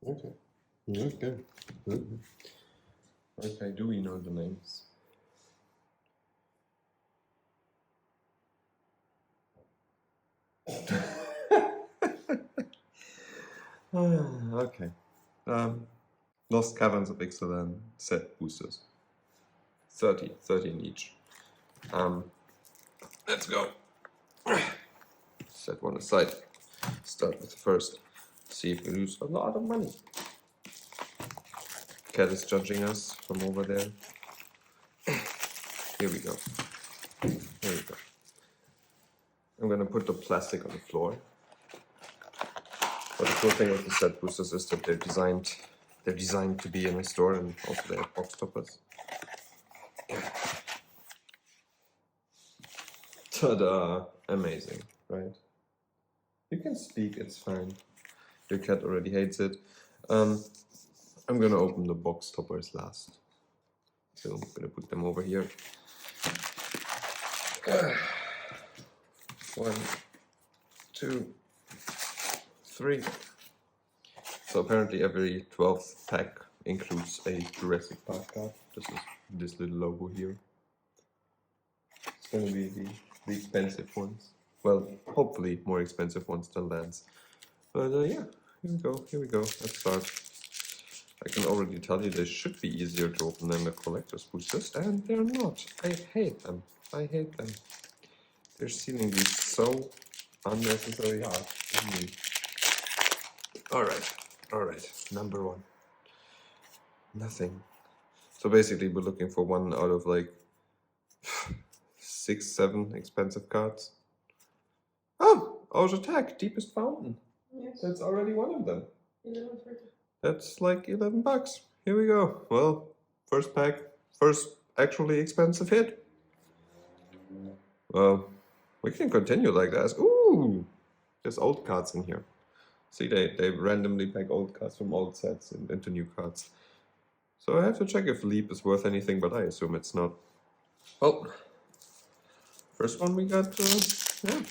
Okay. Okay. Okay, do we know the names? Okay. Lost Caverns of Ixalan set boosters. 30 in each. Let's go. Set one aside. Start with the first. See if we lose a lot of money. Cat is judging us from over there. Here we go. Here we go. I'm gonna put the plastic on the floor. But the cool thing with the set boosters is that they're designed to be in a store, and also they have box toppers. Ta-da! Amazing, right? You can speak, it's fine. Your cat already hates it. I'm gonna open the box toppers last. So I'm gonna put them over here. 1, 2, 3. So apparently every 12th pack includes a Jurassic Park card. This is this little logo here. It's gonna be the expensive ones. Well, hopefully more expensive ones than Lance. But yeah, here we go. Let's start. I can already tell you they should be easier to open than the collector's boosters, and they're not. I hate them. I hate them. They're seemingly so unnecessary hard. Alright, number 1. Nothing. So basically we're looking for one out of like 6, 7 expensive cards. Oh! Auge Attack, Deepest Fountain. Yes. That's already one of them. 11.30. That's like $11. Here we go. Well, first pack, first actually expensive hit. Well, we can continue like that. Ooh! There's old cards in here. See, they randomly pack old cards from old sets into new cards. So I have to check if Leap is worth anything, but I assume it's not. Well, first one we got, yeah,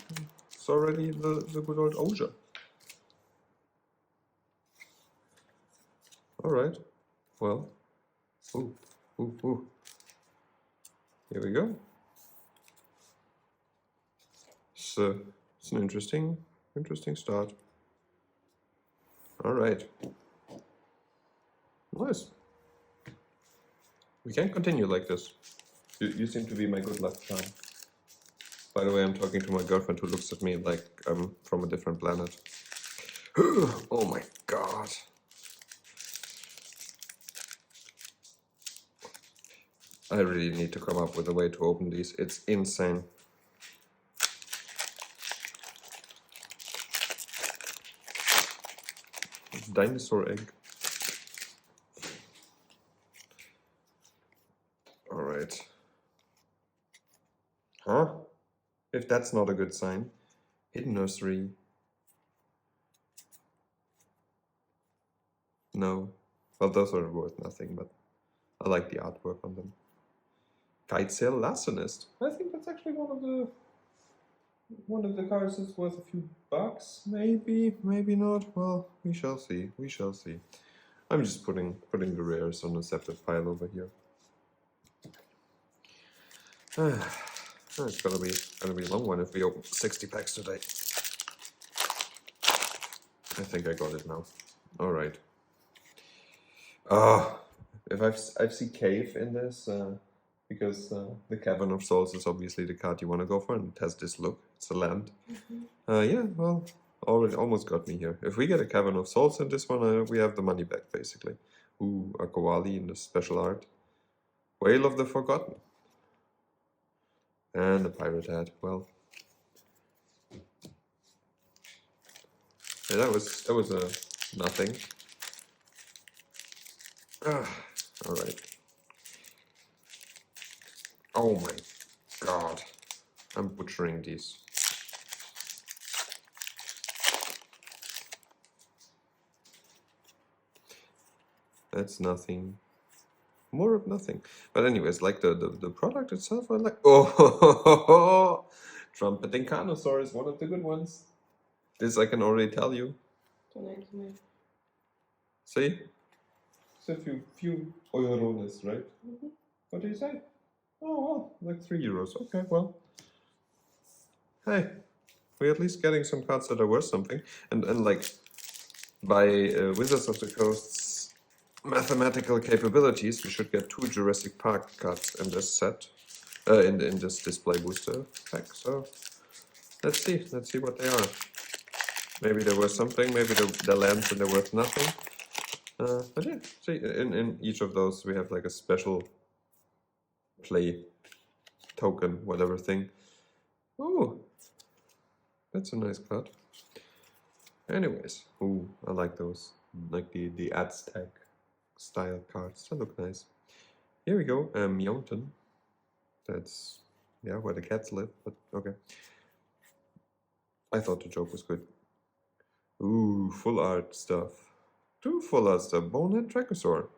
it's already the good old Auge. Alright, well, ooh. Here we go. So, it's an interesting start. Alright. Nice. We can continue like this. You seem to be my good luck charm. By the way, I'm talking to my girlfriend who looks at me like I'm from a different planet. Oh my god. I really need to come up with a way to open these. It's insane. Dinosaur egg. Alright. Huh? If that's not a good sign. Hidden Nursery. No. Well, those are worth nothing, but I like the artwork on them. Kite Sail Lassonist. I think that's actually one of the cards that's worth a few bucks. Maybe, maybe not. Well, we shall see. We shall see. I'm just putting the rares on a separate pile over here. It's gonna be a long one if we open 60 packs today. I think I got it now. All right. If I've seen Cave in this, because the Cavern of Souls is obviously the card you want to go for, and it has this look. It's a land. Yeah, well, already almost got me here. If we get a Cavern of Souls in this one, we have the money back basically. Ooh, a Koali in the special art. Whale of the Forgotten. And a Pirate Hat. Well, yeah, that was a nothing. All right. Oh my god. I'm butchering these. That's nothing. More of nothing. But anyways, like the product itself, I like. Oh, Trumpeting Carnosaur is one of the good ones. This I can already tell you. 299. See? It's a few euros, right? Mm-hmm. What do you say? Oh, well, like 3 euros. Okay, well. Hey, we're at least getting some cards that are worth something. And like, by Wizards of the Coast's mathematical capabilities, we should get 2 Jurassic Park cards in this set. In this display booster pack. So, let's see what they are. Maybe they're worth something, maybe they're lands and they're worth nothing. But yeah, see, in each of those we have like a special play token, whatever thing. Oh, that's a nice card. Anyways, ooh, I like those, like the Aztec style cards. They look nice. Here we go, Mountain. That's, yeah, where the cats live, but okay. I thought the joke was good. Ooh, full art stuff. 2 full art stuff, Bonehead Trachosaur.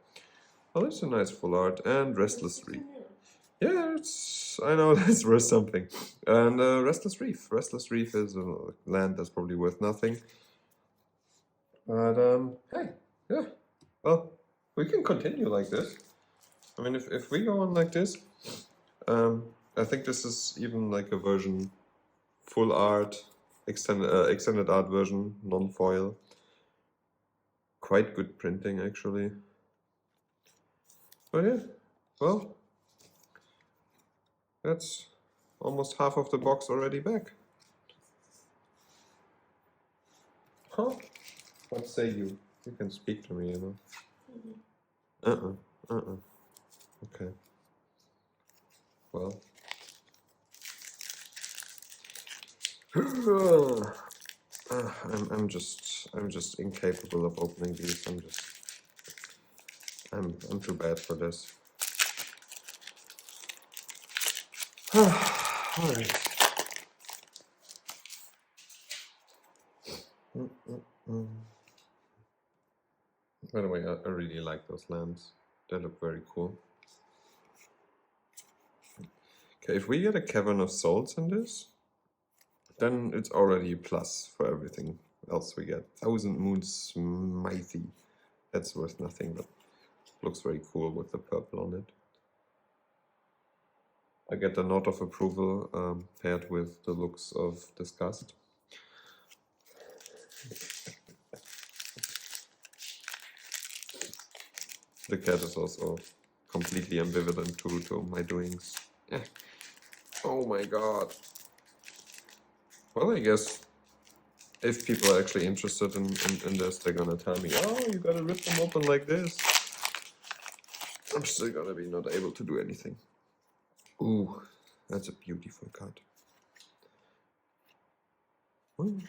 Oh, that's a nice full art, and Restless Reef. Yeah, I know that's worth something. And Restless Reef. Restless Reef is a land that's probably worth nothing. But, hey, yeah. Well, we can continue like this. I mean, if we go on like this, I think this is even like a version, full art, extended art version, non-foil. Quite good printing, actually. But yeah, well, that's almost half of the box already back. Huh? What say you? You can speak to me, you know. Okay. Well. I'm just incapable of opening these. I'm too bad for this. Alright. By the way, I really like those lamps. They look very cool. Okay, if we get a Cavern of Souls in this, then it's already a plus for everything else we get. Thousand Moons Mighty. That's worth nothing, but looks very cool with the purple on it. I get a nod of approval paired with the looks of disgust. The cat is also completely ambivalent to my doings. Oh my god. Well, I guess if people are actually interested in this, they're gonna tell me, oh, you gotta rip them open like this. I'm still gonna be not able to do anything. Ooh, that's a beautiful card. Ooh,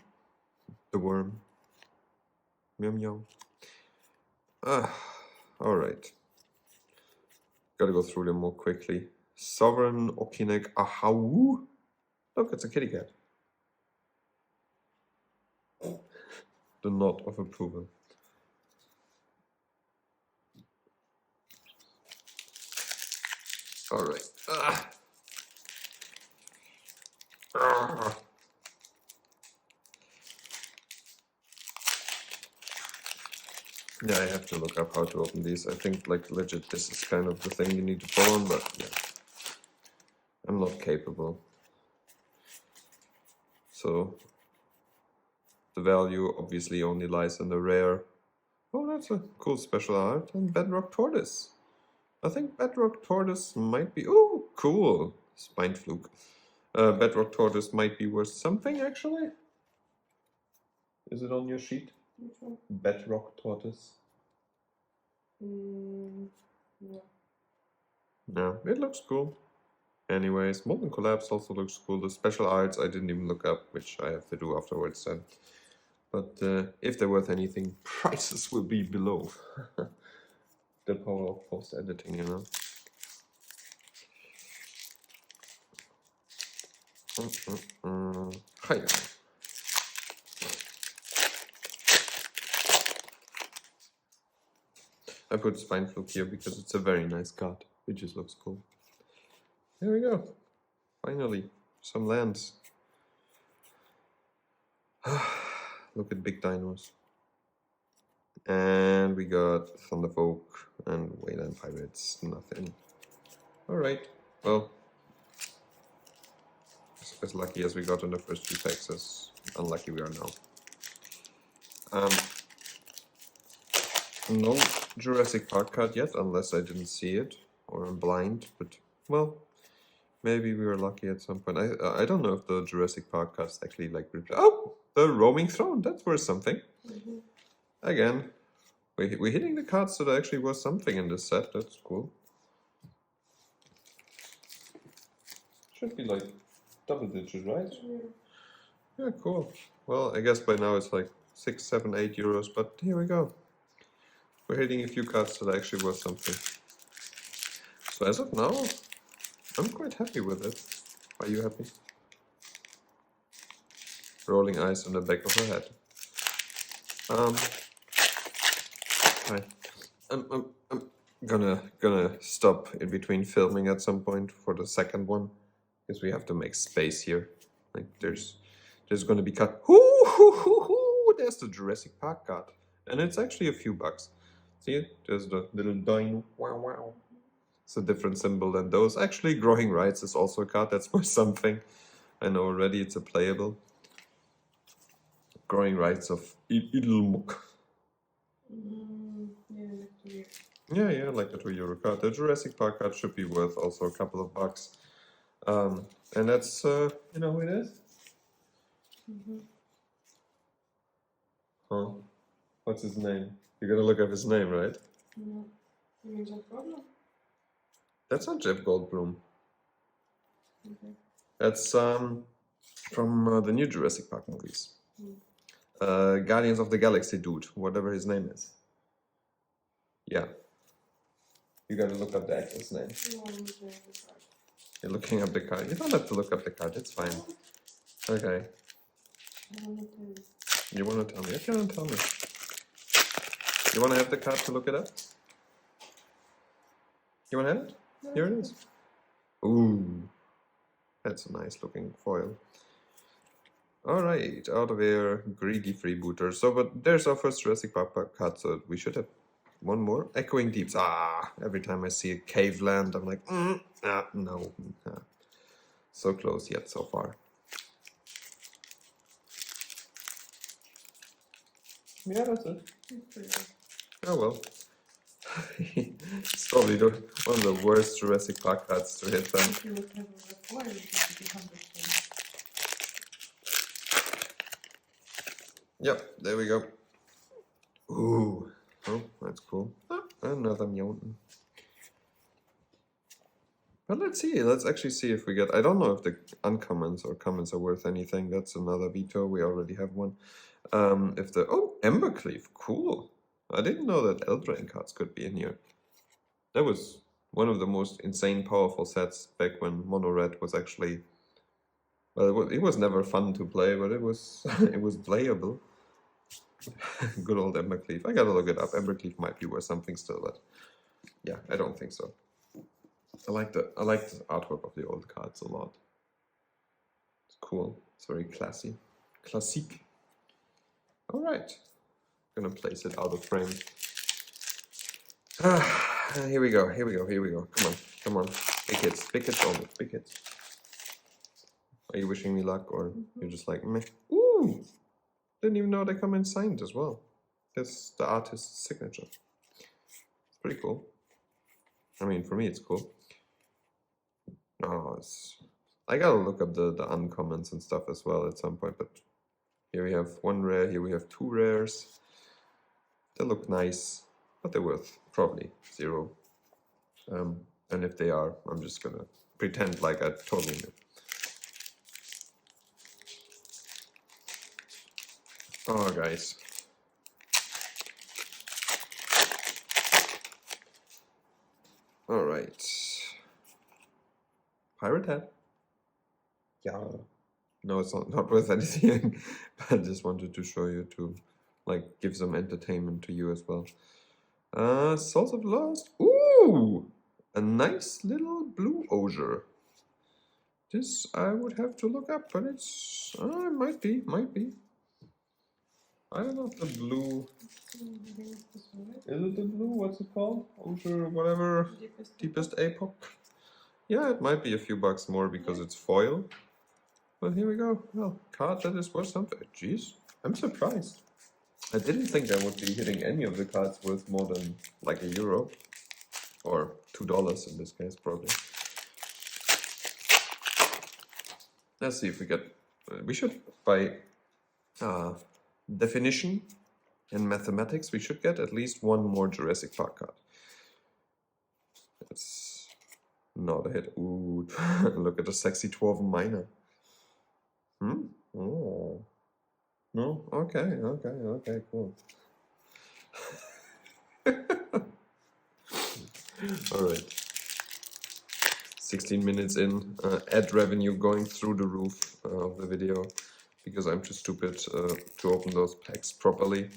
the worm. Meow meow. Alright. Gotta go through them more quickly. Sovereign Okinek Ahau. Look, it's a kitty cat. The nod of approval. Alright. Yeah, I have to look up how to open these. I think, like, legit, this is kind of the thing you need to follow on, but yeah. I'm not capable. So, the value obviously only lies in the rare. Oh, that's a cool special art. And Bedrock Tortoise. I think Bedrock Tortoise might be... Oh, cool. Spine Fluke. Bedrock Tortoise might be worth something, actually. Is it on your sheet? Which one? Bedrock Tortoise. Yeah. Yeah, it looks cool. Anyways, Molten Collapse also looks cool. The special arts I didn't even look up, which I have to do afterwards then. But if they're worth anything, prices will be below. The power of post-editing, you know. Hiya. I put Spine Fluke here because it's a very nice card. It just looks cool. There we go. Finally, some lands. Look at big dinos. And we got Thunderfolk and Wayland Pirates, nothing. Alright, well, as lucky as we got in the first 2 packs, as unlucky we are now. No Jurassic Park card yet, unless I didn't see it, or I'm blind, but, well, maybe we were lucky at some point. I don't know if the Jurassic Park cards actually, like, oh! The Roaming Throne, that's worth something. Again, we're hitting the cards that actually was something in this set, that's cool. Should be like double digit, right? Yeah, cool. Well, I guess by now it's like 6, 7, 8 euros, but here we go. We're hitting a few cards that actually was something. So as of now, I'm quite happy with it. Are you happy? Rolling eyes on the back of her head. Hi. I'm gonna stop in between filming at some point for the second one, because we have to make space here. Like there's gonna be cut. There's the Jurassic Park card, and it's actually a few bucks. See it? There's the little dino. Wow, wow. It's a different symbol than those. Actually, Growing Rights is also a card that's worth something. I know already it's a playable. Growing Rights of Idilmuk. Yeah, like the 2 euro card. The Jurassic Park card should be worth also a couple of bucks. And that's, you know who it is? Huh? What's his name? You're gonna look up his name, right? You mean Jeff Goldblum? That's not Jeff Goldblum. Okay. That's from the new Jurassic Park movies. Guardians of the Galaxy dude, whatever his name is. Yeah. You gotta look up the actor's name. You're looking up the card. You don't have to look up the card, it's fine. Okay. You wanna tell me? Okay, tell me. You wanna have the card to look it up? You wanna have it? Here it is. Ooh. That's a nice looking foil. Alright, out of air, greedy freebooter. So, but there's our first Jurassic Park card, so we should have one more. Echoing Deeps. Every time I see a cave land, I'm like, no. So close yet so far. Yeah, that's it. Oh well. It's probably one of the worst Jurassic Park cards to hit then. Yep, there we go. Ooh. Oh, that's cool. Another mutant. But let's see. Let's actually see if we get... I don't know if the uncommons or commons are worth anything. That's another veto. We already have one. If the... Oh, Embercleave. Cool. I didn't know that Eldraine cards could be in here. That was one of the most insane powerful sets back when Mono Red was actually... Well, it was never fun to play, but it was it was playable. Good old Embercleave. I gotta look it up. Embercleave might be worth something still, but yeah, I don't think so. I like the artwork of the old cards a lot. It's cool. It's very classy. Classique. Alright. Gonna place it out of frame. Here we go. Come on. Big hits only. Big hits. Are you wishing me luck, or you're just like meh? Ooh! Didn't even know they come in signed as well. That's the artist's signature. It's pretty cool. I mean, for me, it's cool. Oh, I gotta look up the uncommons and stuff as well at some point, but here we have one rare, here we have 2 rares. They look nice, but they're worth probably 0. And if they are, I'm just gonna pretend like I totally knew. Oh, guys. Alright. Pirate Hat. Yeah. No, it's not worth anything. I just wanted to show you to, like, give some entertainment to you as well. Souls of Lost. Ooh! A nice little blue osier. This I would have to look up, but it's... might be. I don't know if the blue. I think it's this one, right? Is it the blue? What's it called? Ultra whatever. Deepest epoch. Yeah, it might be a few bucks more because it's foil. But here we go. Well, card that is worth something. Jeez, I'm surprised. I didn't think I would be hitting any of the cards worth more than like €1. Or $2 in this case, probably. Let's see if we get... we should, by definition in mathematics, we should get at least one more Jurassic Park card. It's not a hit. Ooh, look at the sexy Dwarven Miner. Oh. No? Okay, cool. Alright. 16 minutes in, ad revenue going through the roof of the video because I'm too stupid to open those packs properly.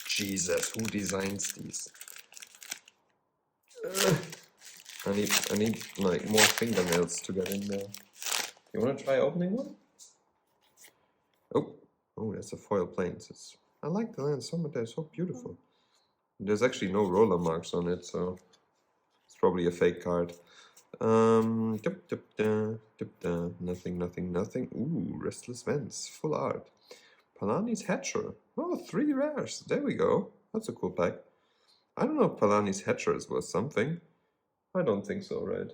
Jesus, who designs these? I need like more fingernails to get in there. You wanna try opening one? Oh, that's a foil planes. I like the lens so much, they're so beautiful. There's actually no roller marks on it, so it's probably a fake card. Nothing. Ooh, Restless Vents, full art. Palani's Hatcher. Oh, 3 rares. There we go. That's a cool pack. I don't know if Palani's Hatcher is worth something. I don't think so, right?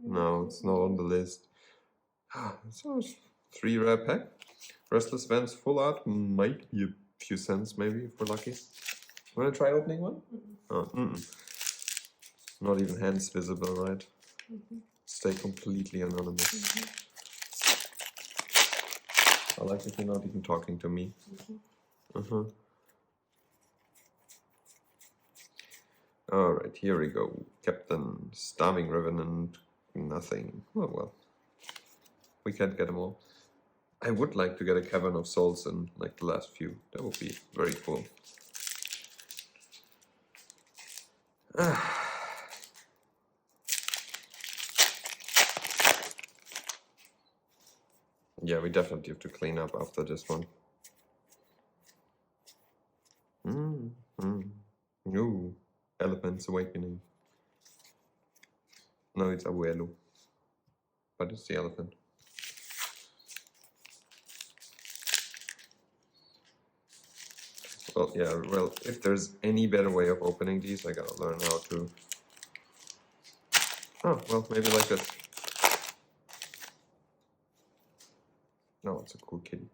No, it's not on the list. So, 3 rare pack. Restless Vents, full art. Might be a few cents, maybe, if we're lucky. Wanna try opening one? Oh, not even hands visible, right? Stay completely anonymous. I like that you're not even talking to me. Alright, here we go. Captain, Starving Revenant, nothing. Oh well. We can't get them all. I would like to get a Cavern of Souls in like the last few. That would be very cool. Yeah, we definitely have to clean up after this one. Ooh, Elephant's Awakening. No, it's Abuelo. But it's the elephant. Well, yeah, well, if there's any better way of opening these, I gotta learn how to. Oh, well, maybe like this. No, it's a cool kitty.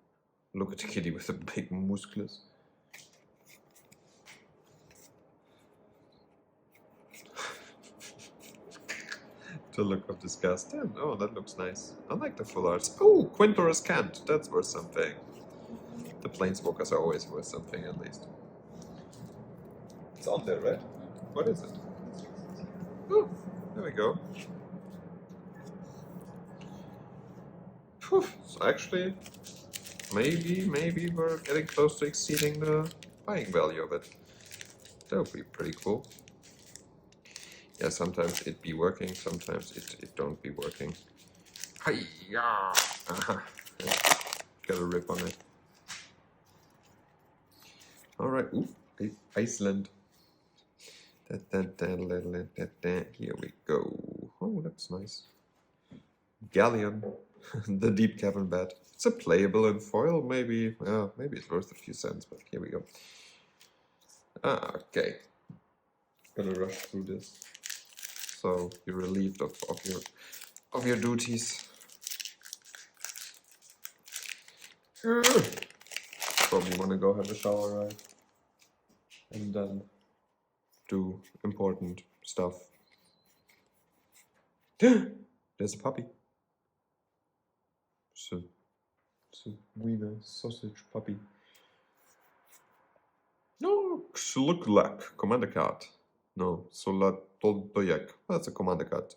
Look at the kitty with the big muscles. The look of disgust. Yeah, oh, that looks nice. I like the full arts. Oh, Quintorus Cant. That's worth something. The Planeswalkers are always worth something, at least. It's on there, right? What is it? Oh, there we go. Phew, so actually, maybe we're getting close to exceeding the buying value of it. That would be pretty cool. Yeah, sometimes it be working, sometimes it don't be working. Hi-ya! Got a rip on it. Alright, ooh, Iceland. Here we go. Oh, that's nice. Galleon, the Deep Cavern Bat. It's a playable in foil, maybe. Maybe it's worth a few cents, but here we go. Okay. Gonna rush through this. So you're relieved of your duties. Probably wanna go have a shower, right? And then do important stuff. There's a puppy. It's a wiener sausage puppy. No, Xluklak, commander card. No, Solatoldoyak. That's a commander card.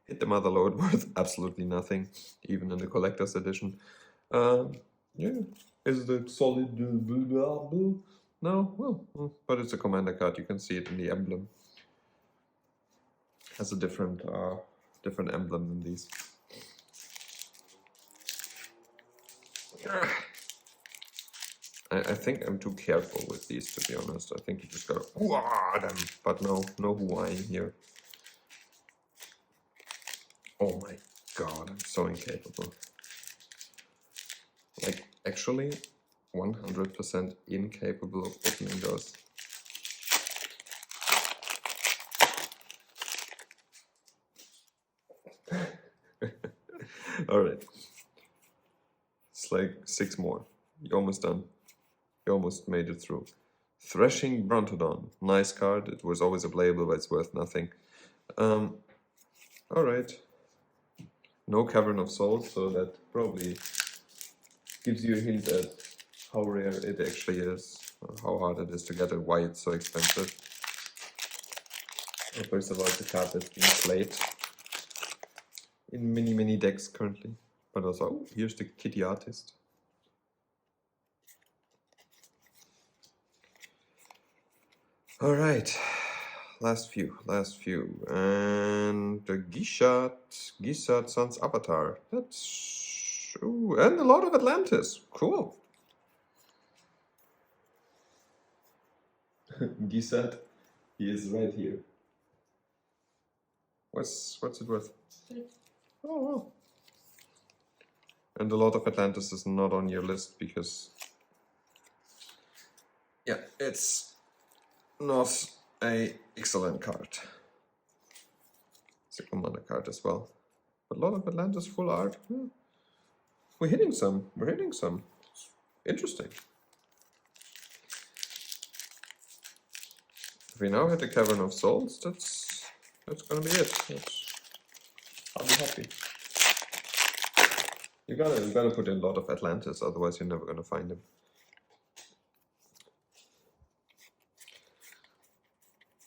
Hit the mother load worth absolutely nothing, even in the collector's edition. Yeah, is it solid? No, well, but it's a commander card. You can see it in the emblem. Has a different emblem than these. I think I'm too careful with these, to be honest. I think you just gotta wah them, but no Hawaiian here. Oh my god, I'm so incapable. Like, actually, 100% incapable of opening those. Alright. It's like 6 more. You're almost done. You almost made it through. Threshing Brontodon. Nice card. It was always a playable, but it's worth nothing. Alright. No Cavern of Souls, so that probably gives you a hint at how rare it actually is, how hard it is to get, and why it's so expensive. Well, first of all, it's a card that's being played in many decks currently. But also, oh, here's the kitty artist. Alright, last few. And the Gishat Sun's Avatar. That's... Ooh, and a lot of Atlantis. Cool. Gishat, he is right here. What's it worth? Oh, wow. And a lot of Atlantis is not on your list because... yeah, it's not a Ixalan card. It's a commander card as well. But a lot of Atlantis full art. Yeah. We're hitting some. It's interesting. If we now hit the Cavern of Souls, that's gonna be it. I'll be happy. You gotta put in a lot of Atlantis, otherwise you're never gonna find them.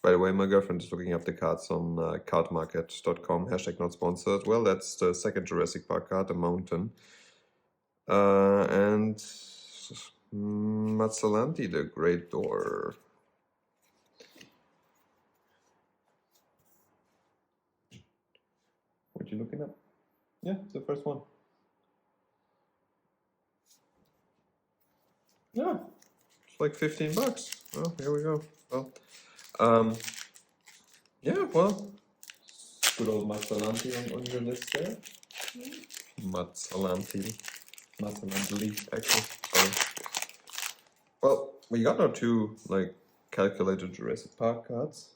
By the way, my girlfriend is looking up the cards on cardmarket.com, hashtag not sponsored. Well, that's the second Jurassic Park card, the Mountain. And Matsalanti, the Great Door. What you looking at? Yeah, it's the first one. Yeah, it's like $15. Well, here we go. Well, yeah, well, good old Matsalanti on your list there. Matsalanti, actually. Sorry. Well, we got our 2 like calculated Jurassic Park cards.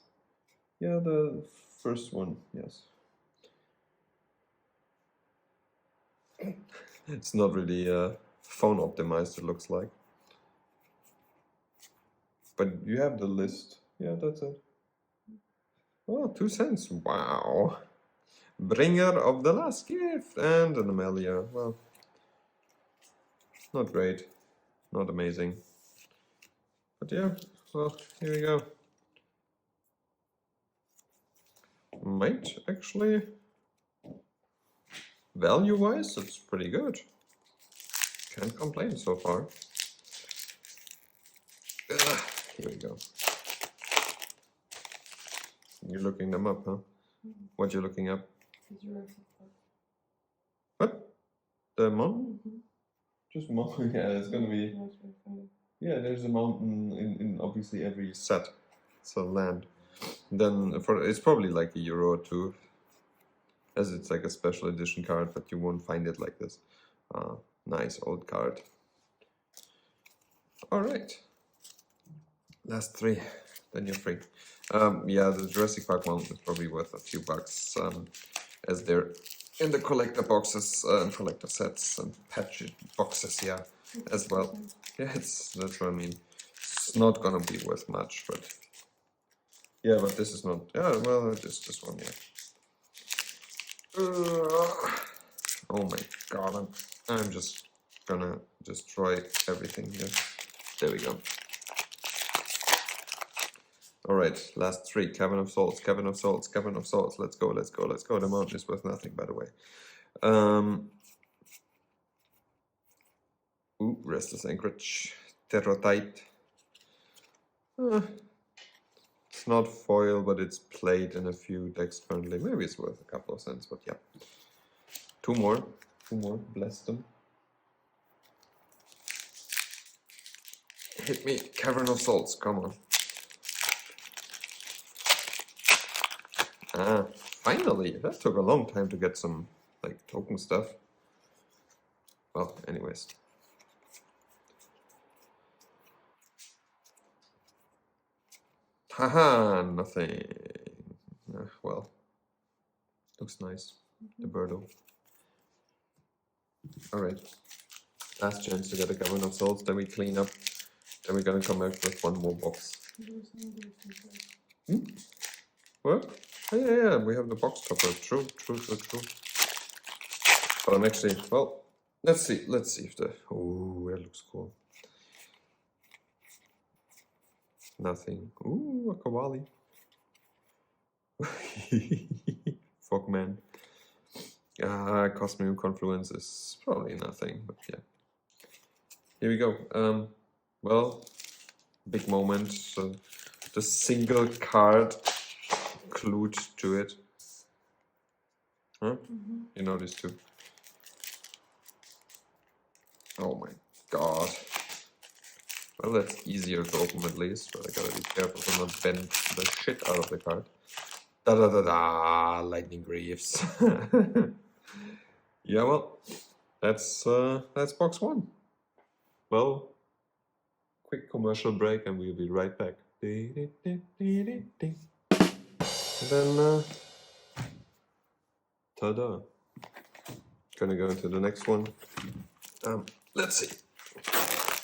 Yeah, the first one, yes. It's not really phone optimized, it looks like. But you have the list. Yeah, that's it. Oh, 2 cents. Wow. Bringer of the Last Gift and an Amelia. Well, not great. Not amazing. But yeah, well, here we go. Might actually, value-wise, it's pretty good. Can't complain so far. Here we go. You're looking them up, huh? What you looking up? What? The mountain? Just mountain. Yeah, it's gonna be. Yeah, there's a mountain in obviously every set. It's a land. Then it's probably like €1 or 2, as it's like a special edition card, but you won't find it like this. Nice old card. All right. Last 3, then you're free. Yeah, the Jurassic Park Mountain is probably worth a few bucks, as they're in the collector boxes and collector sets and patch boxes, yeah, as well. Yeah, that's what I mean. It's not gonna be worth much, but yeah, but this is not. Yeah, well, just this one, yeah. Oh my god, I'm just gonna destroy everything here. There we go. Alright, last 3. Cavern of Souls. Let's go. The mountain is worth nothing, by the way. Ooh, Restless Anchorage. Terrotite. It's not foil, but it's played in a few decks currently. Maybe it's worth a couple of cents, but yeah. 2 more. Bless them. Hit me, Cavern of Souls, come on. Ah, finally! That took a long time to get some, like, token stuff. Well, anyways. Haha, nothing. Well, looks nice. The birdo. Alright. Last chance to get a Cavern of Souls, then we clean up. Then we're gonna come back with one more box. Hmm? What? Oh, yeah, we have the box topper. True. But I'm actually, well, let's see if the, oh, that looks cool. Nothing. Ooh, a Kawali. Fogman. Cosmic Confluence is probably nothing, but yeah. Here we go. Well, big moment. So the single card glued to it. Huh? You know these two. Oh my god. Well, that's easier to open at least, but I gotta be careful to not bend the shit out of the card. Da da da da! Lightning Greaves. Yeah, well, that's box one. Well, quick commercial break, and we'll be right back. And then, ta-da! Gonna go into the next one. Let's see.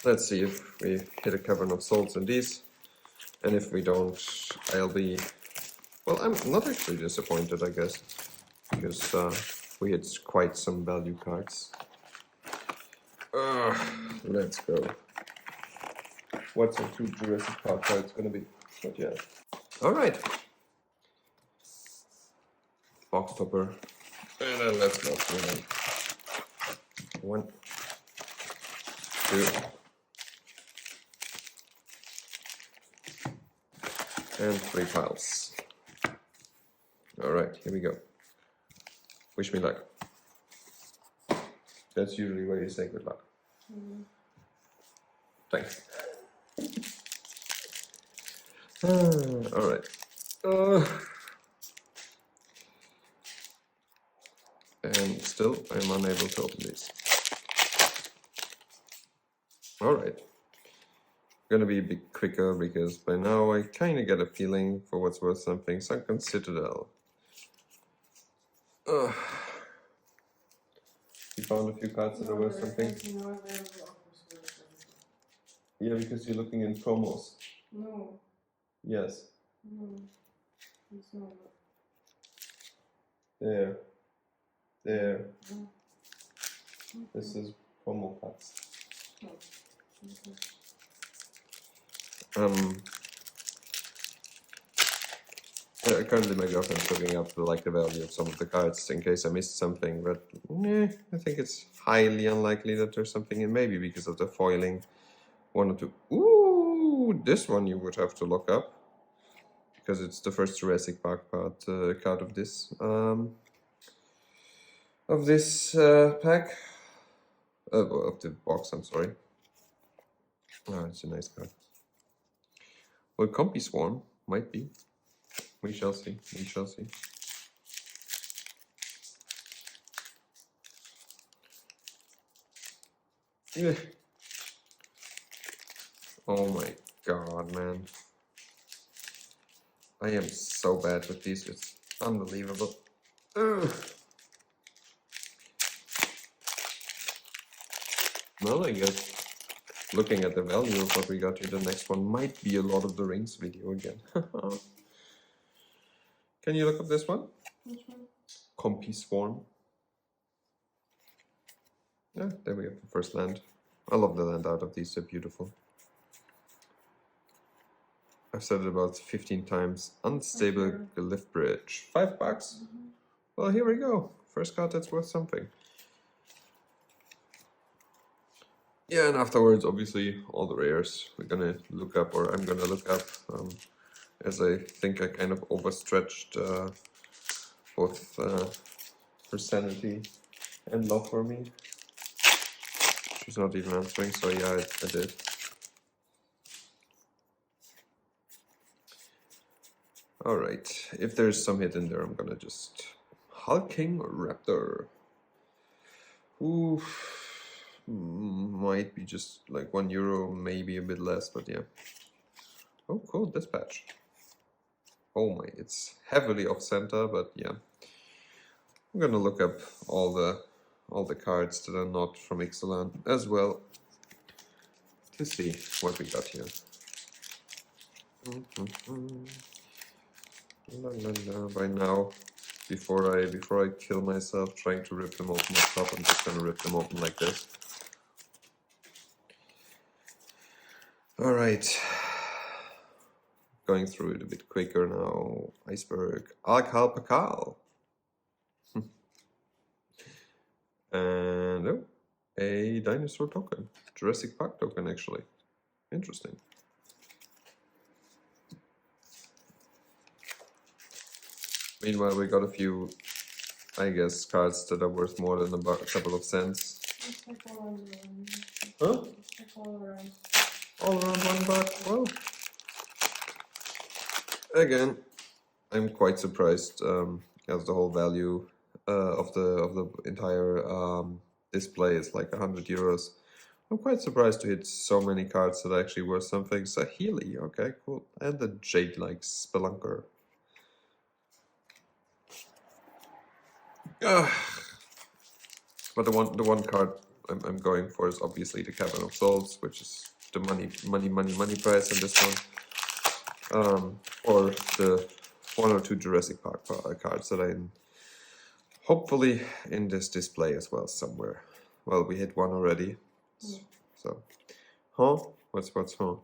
Let's see if we hit a Cavern of Souls in these. And if we don't, I'll be... Well, I'm not actually disappointed, I guess. Because we hit quite some value cards. Let's go. What's a 2 Jurassic Park cards gonna be? Not yet. Alright. Box topper. And then let's go through them. 1, 2, and 3 piles. Alright, here we go. Wish me luck. That's usually where you say good luck. Thanks. Alright. And still, I'm unable to open these. Alright. Gonna be a bit quicker because by now I kinda get a feeling for what's worth something. Sunken Citadel. You found a few cards that are worth something? Yeah, because you're looking in promos. No. Yes. No. It's not. There. There. Okay. This is promo cards. Oh. Okay. Currently my girlfriend's looking up the value of some of the cards in case I missed something, but I think it's highly unlikely that there's something in, maybe because of the foiling. 1 or 2. Ooh, this one you would have to look up because it's the first Jurassic Park card of this pack of the box. I'm sorry. Oh, it's a nice card. Well, Compy Swarm might be. We shall see. We shall see. Yeah. Oh my god, man. I am so bad with these. It's unbelievable. Ugh. Well, I guess looking at the value of what we got here, the next one might be a Lord of the Rings video again. Can you look up this one? Which one? Compy Swarm. Yeah, there we have the first land. I love the land art of these, they're beautiful. I've said it about 15 times. Unstable Glyph Bridge. $5? Well, here we go. First card that's worth something. Yeah, and afterwards, obviously, all the rares we're gonna look up, or I'm gonna look up, as I think I kind of overstretched both her sanity and love for me. She's not even answering, so yeah, I did. Alright, if there's some hit in there, I'm gonna just Hulking Raptor. Ooh, might be just like €1, maybe a bit less, but yeah. Oh, cool, dispatch. Oh my, it's heavily off center, but yeah. I'm gonna look up all the cards that are not from Ixalan as well to see what we got here. La, la, la. By now, before I kill myself trying to rip them open up top, I'm just gonna rip them open like this. All right, going through it a bit quicker now. Iceberg, Alcal. And oh, a dinosaur token, Jurassic Park token actually. Interesting. Meanwhile, we got a few, I guess, cards that are worth more than a couple of cents. It's like all around. Huh? It's like all around. All around $1. Well, again, I'm quite surprised as the whole value of the entire display is like €100. I'm quite surprised to hit so many cards that are actually worth something. Sahili, okay, cool, and the Jade-like Spelunker. But the one card I'm going for is obviously the Cavern of Souls, which is the money price in this one. Or the 1 or 2 Jurassic Park cards that are hopefully in this display as well somewhere. Well, we hit one already, Yeah. so huh? What's huh?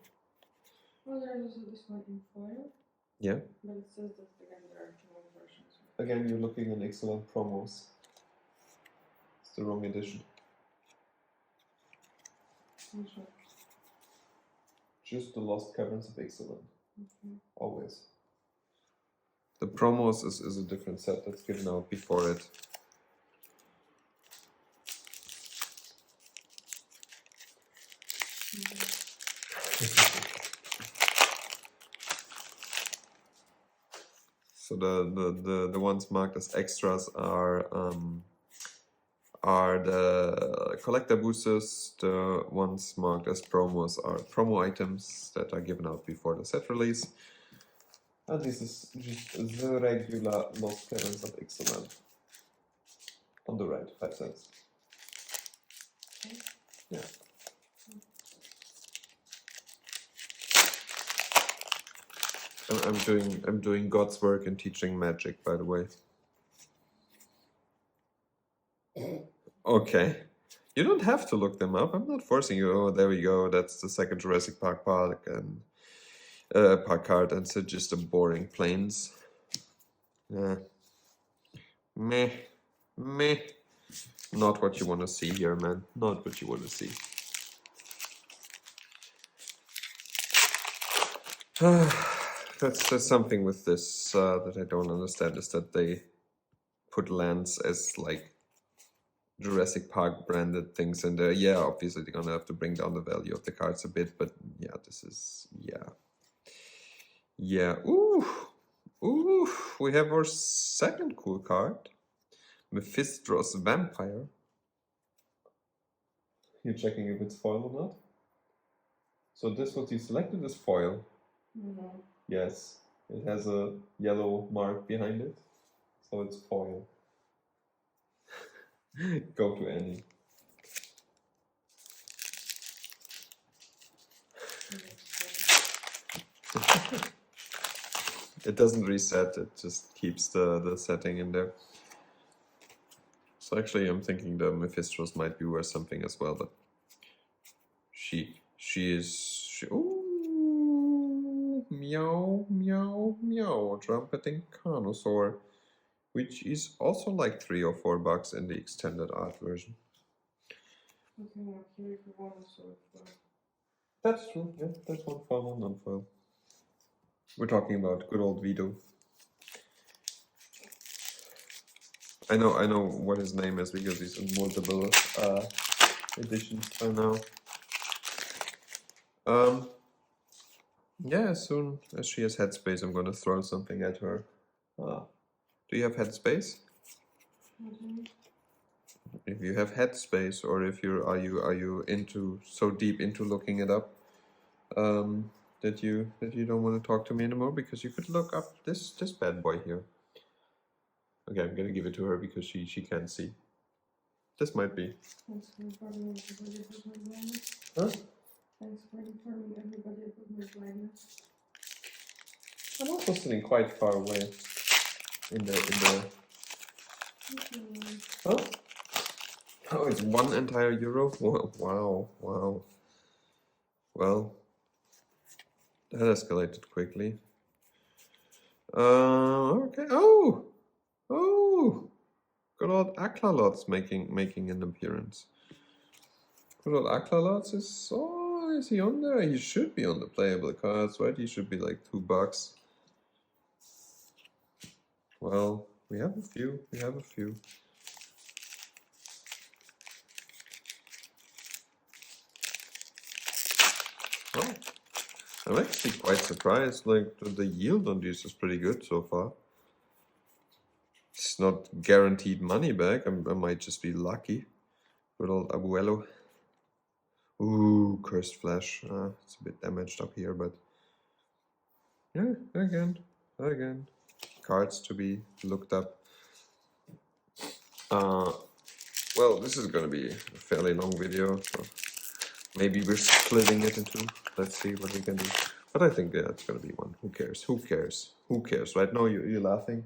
Well, there's also this one in foil. Yeah. But it says that again there are 2 other versions. Again, you're looking at excellent promos. It's the wrong edition. Which one? Just the Lost Caverns of Ixalan. Okay. Always. The promos is a different set that's given out before it. So the ones marked as extras are the collector boosters. The ones marked as promos are promo items that are given out before the set release. And this is just the regular Lost Caverns of Ixalan. On the right, 5 cents. Okay. Yeah. I'm doing God's work in teaching magic, by the way. Okay. You don't have to look them up. I'm not forcing you. Oh, there we go. That's the second Jurassic Park park and park card, and so just a boring planes. Yeah. Meh. Not what you want to see here, man. Not what you want to see. That's something with this that I don't understand, is that they put lands as like Jurassic Park branded things in there. Yeah, obviously they're gonna have to bring down the value of the cards a bit, but yeah, this is yeah. Ooh, we have our second cool card, Mephistro's Vampire. You're checking if it's foil or not. So this what you selected is foil. No. Yes, it has a yellow mark behind it, so it's foil. Go to Annie. It doesn't reset, it just keeps the setting in there. So actually I'm thinking the Mephistros might be worth something as well, but she ooh, meow, trumpeting Carnosaur, which is also like $3 or $4 in the extended art version. Okay, now here if you want so That's true, yeah, that's one foil, one non-foil. We're talking about good old Vito. I know what his name is because he's in multiple editions by now. Yeah, as soon as she has headspace, I'm gonna throw something at her. Do you have headspace? If you have headspace, or if are you into so deep into looking it up, that you don't want to talk to me anymore, because you could look up this bad boy here. Okay, I'm gonna give it to her because she can't see. This might be. Thanks for informing everybody about my blindness. Huh? Thanks for informing everybody about my blindness. I'm also sitting quite far away. In the. Huh? Oh, it's one entire euro. Wow. Well, that escalated quickly. Okay. Oh! Good old Ixalan's making an appearance. Good old Ixalan is he on there? He should be on the playable cards, right? He should be like $2. Well, we have a few. Oh, I'm actually quite surprised. Like the yield on these is pretty good so far. It's not guaranteed money back. I might just be lucky. Good old Abuelo. Ooh, Cursed Flesh. It's a bit damaged up here, but yeah, again. Cards to be looked up. Well, this is gonna be a fairly long video, so maybe we're splitting it into. Let's see what we can do. But I think it's gonna be one. Who cares? Right now you're laughing.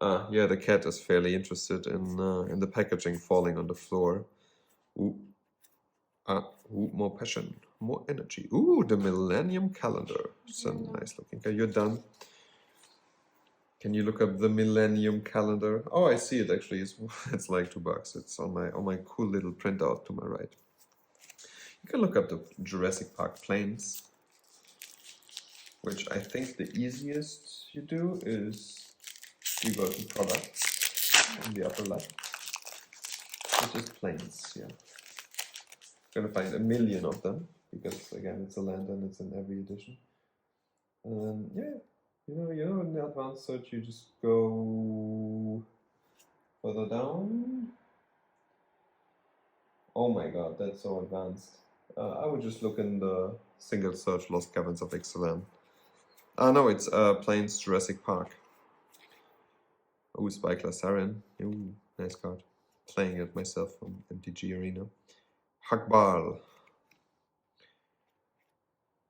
Yeah, the cat is fairly interested in the packaging falling on the floor. Ooh, more passion, more energy. Ooh, the Millennium Calendar. It's a nice looking. Okay, you're done. Can you look up the Millennium Calendar? Oh, I see it actually. It's like $2. It's on my cool little printout to my right. You can look up the Jurassic Park planes, which I think the easiest you do is you go to products in the upper left, which is planes. Yeah, you're gonna find a million of them because again it's a land and it's in every edition. And yeah. You know, in the advanced search, you just go further down. Oh my god, that's so advanced. I would just look in the single search Lost Caverns of Ixalan. No, it's Plains Jurassic Park. Oh, Spike Sarin. Ooh, nice card. Playing it myself from MTG Arena. Hakbal.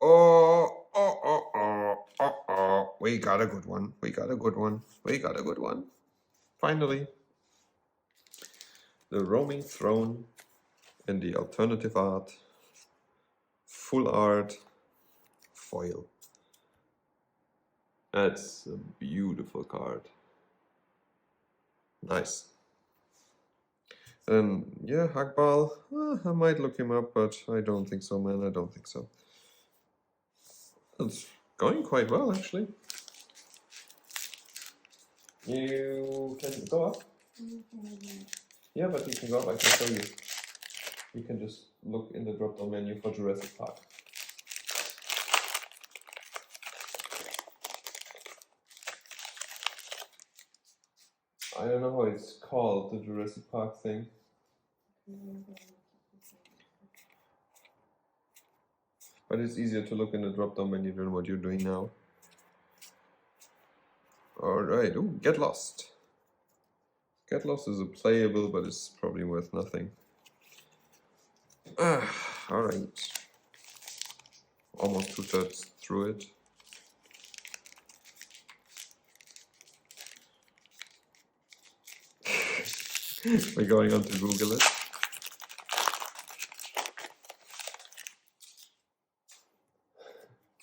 Oh. We got a good one. Finally. The Roaming Throne in the alternative art. Full art. Foil. That's a beautiful card. Nice. And yeah, Hakbal. I might look him up, but I don't think so, man. I don't think so. It's going quite well, actually. You can go up. Yeah, but you can go up. I can show you. You can just look in the drop-down menu for Jurassic Park. I don't know how it's called, the Jurassic Park thing. But it's easier to look in the drop-down menu than what you're doing now. Alright, ooh, Get Lost. Get Lost is a playable, but it's probably worth nothing. Alright. Almost 2/3 through it. We're going on to Google it.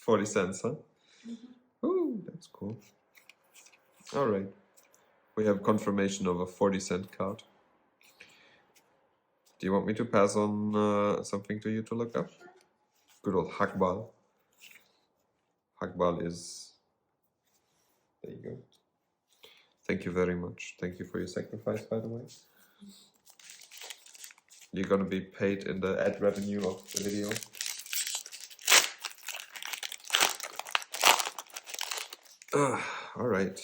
$0.40, huh? Ooh, that's cool. Alright. We have confirmation of a 40-cent card. Do you want me to pass on something to you to look up? Good old Hakbal. Hakbal is... There you go. Thank you very much. Thank you for your sacrifice, by the way. You're gonna be paid in the ad revenue of the video. Alright.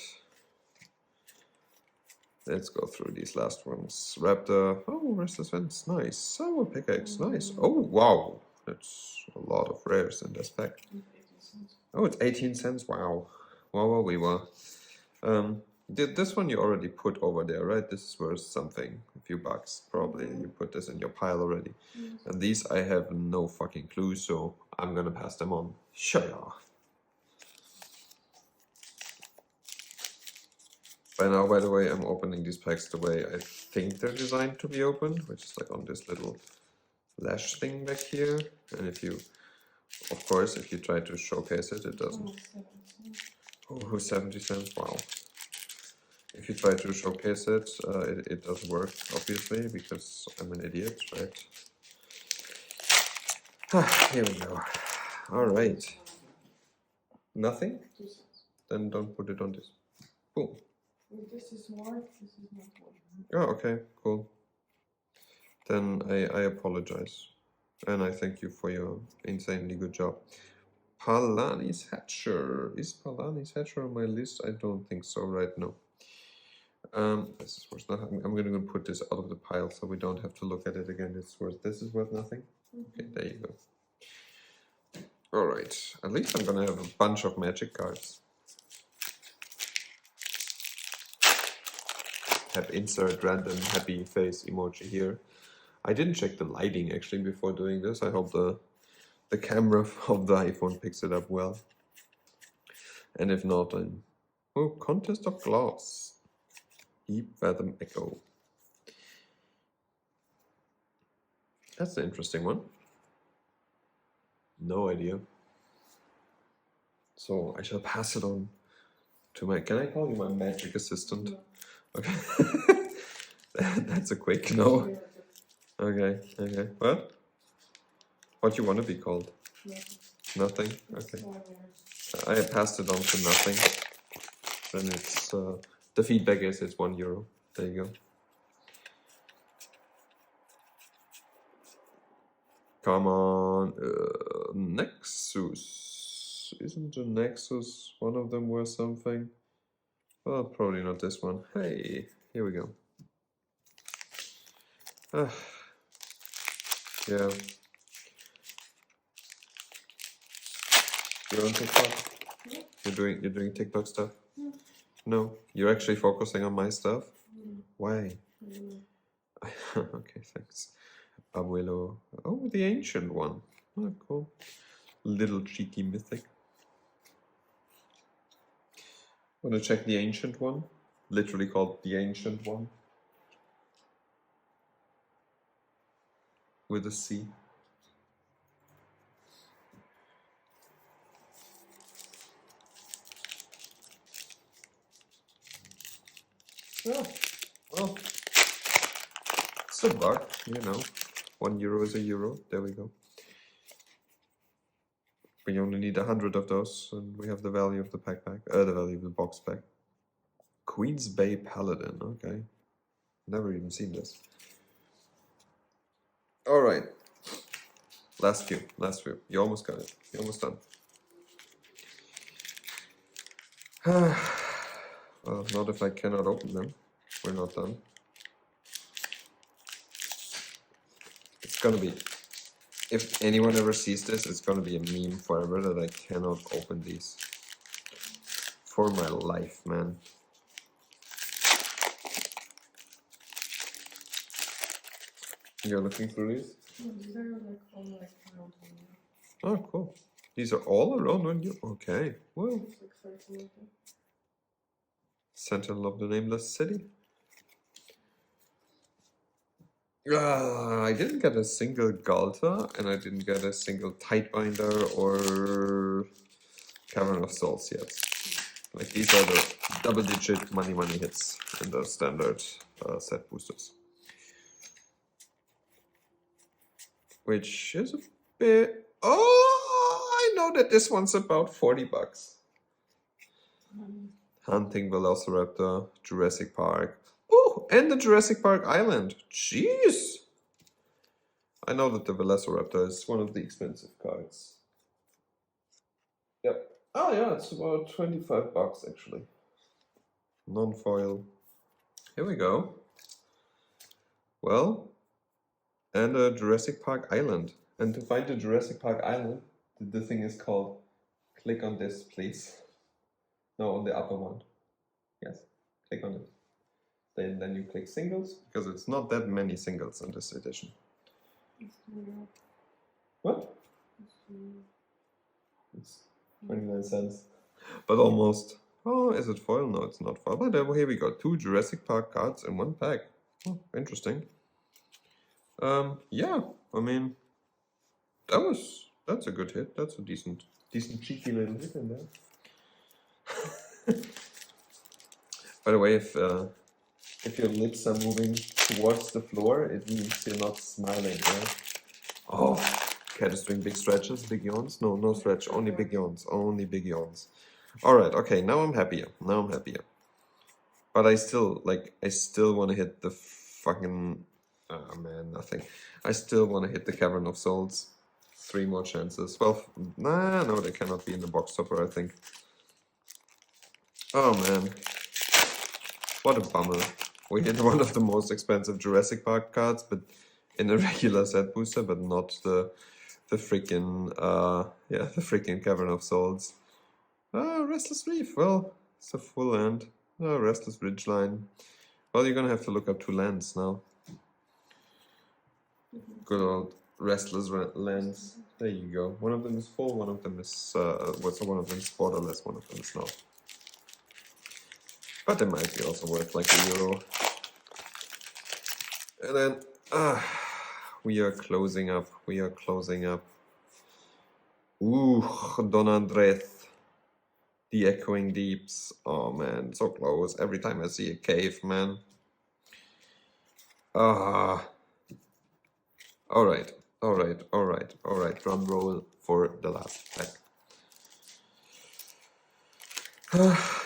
Let's go through these last ones. Raptor. Oh, Restless Vents. Nice. Sour Pickaxe. Nice. Oh, wow. That's a lot of rares in this pack. Oh, it's 18 cents. Wow. Wow, we were. This one you already put over there, right? This is worth something. A few bucks, probably. You put this in your pile already. And these I have no fucking clue, so I'm gonna pass them on. Sure. By now, by the way, I'm opening these packs the way I think they're designed to be opened, which is like on this little lash thing back here. And if you, of course, if you try to showcase it, it doesn't. Oh, 70 cents, wow. If you try to showcase it, it doesn't work, obviously, because I'm an idiot, right? Here we go. All right. Nothing? Then don't put it on this. Boom. This is white, this is not white. Oh, okay, cool. Then I apologize. And I thank you for your insanely good job. Palani's Hatcher. Is Palani's Hatcher on my list? I don't think so right now. This is worth nothing. I'm gonna put this out of the pile so we don't have to look at it again. This is worth nothing. Okay, there you go. Alright. At least I'm gonna have a bunch of magic cards. Have insert random happy face emoji here. I didn't check the lighting actually before doing this. I hope the camera of the iPhone picks it up well. And if not, then oh, Contest of Glass. Deep Fathom Echo. That's an interesting one. No idea. So I shall pass it on to my. Can I call you my magic assistant? No. Okay. That's a quick no. Okay, okay. What? What you want to be called? Nothing? Okay. I passed it on to nothing. Then it's, the feedback is it's €1. There you go. Come on. Nexus. Isn't the Nexus one of them worth something? Well, probably not this one. Hey, here we go. Yeah. You're on TikTok? Yeah. You're doing TikTok stuff? Yeah. No, you're actually focusing on my stuff? Why? Okay, thanks. Abuelo. Oh, the ancient one. Oh, cool. Little cheeky mythic. Wanna check the ancient one? Literally called the ancient one. With a C. Yeah, well, it's a buck, you know. €1 is €1. There we go. We only need 100 of those, and we have the value of the pack back. The value of the box back. Queen's Bay Paladin. Okay, never even seen this. All right, last few. You almost got it. You're almost done. Well, not if I cannot open them. We're not done. It's gonna be, if anyone ever sees this, it's gonna be a meme forever that I cannot open these. For my life, man. You're looking through these? These are like all like around 1 year. Oh, cool. These are all around 1 year? Okay, well. It's like 30 of them. Sentinel of the Nameless City. I didn't get a single Galta, and I didn't get a single Tidebinder or Cavern of Souls yet. Like, these are the double-digit money hits in the standard set boosters. Which is a bit... Oh, I know that this one's about 40 bucks. Hunting Velociraptor, Jurassic Park. Oh, and the Jurassic Park Island. Jeez! I know that the Velociraptor is one of the expensive cards. Yep, Oh yeah, it's about 25 bucks actually. Non-foil. Here we go. Well, and a Jurassic Park Island. And to find the Jurassic Park Island, the thing is called click on this, please. No, on the upper one. Yes, click on it. Then you click singles, because it's not that many singles in this edition. What? It's 29 cents. But almost. Oh, is it foil? No, it's not foil. But here we go. 2 Jurassic Park cards in one pack. Oh, interesting. Yeah, I mean, that's a good hit. That's a decent cheeky little hit in there. By the way, if your lips are moving towards the floor, it means you're not smiling, right? Oh, cat is doing big stretches, big yawns. No stretch, only big yawns, only big yawns. All right, okay, now I'm happier. But I still want to hit the fucking. Oh man, nothing. I still want to hit the Cavern of Souls. 3 more chances. Well, no, they cannot be in the box topper, I think. Oh man. What a bummer. We hit one of the most expensive Jurassic Park cards, but in a regular set booster, but not the freaking the freaking Cavern of Souls. Restless Reef. Well, it's a full land. Restless Ridgeline. Well, you're gonna have to look up 2 lands now. Good old Restless lands. There you go. One of them is full. One of them is one of them is borderless. One of them is not. But they might be also worth like €1. And then we are closing up. Ooh, Don Andres. The Echoing Deeps. Oh man, so close. Every time I see a cave, man. Alright. Drum roll for the last pack.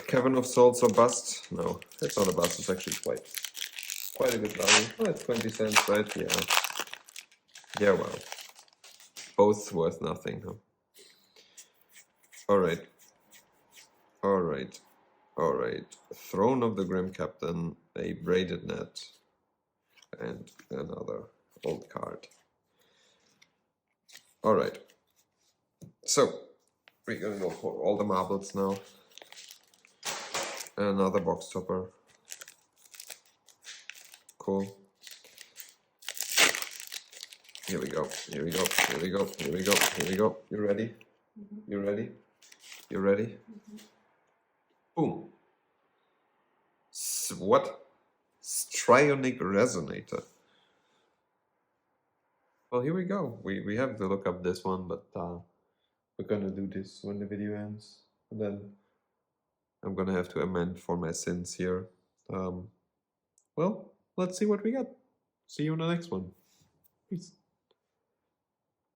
Cavern of Souls or bust? No, it's not a bust, it's actually quite a good value. Oh, it's 20 cents, right? Yeah. Yeah, well. Both worth nothing, huh? Alright. Throne of the Grim Captain, a braided net, and another old card. Alright. So, we're gonna go for all the marbles now. Another box topper. Cool. Here we go. You ready? Mm-hmm. You ready? Mm-hmm. Boom. What? Strionic Resonator. Well, here we go. We have to look up this one, but we're gonna do this when the video ends. And then I'm gonna have to amend for my sins here. Well, let's see what we got. See you in the next one. Peace.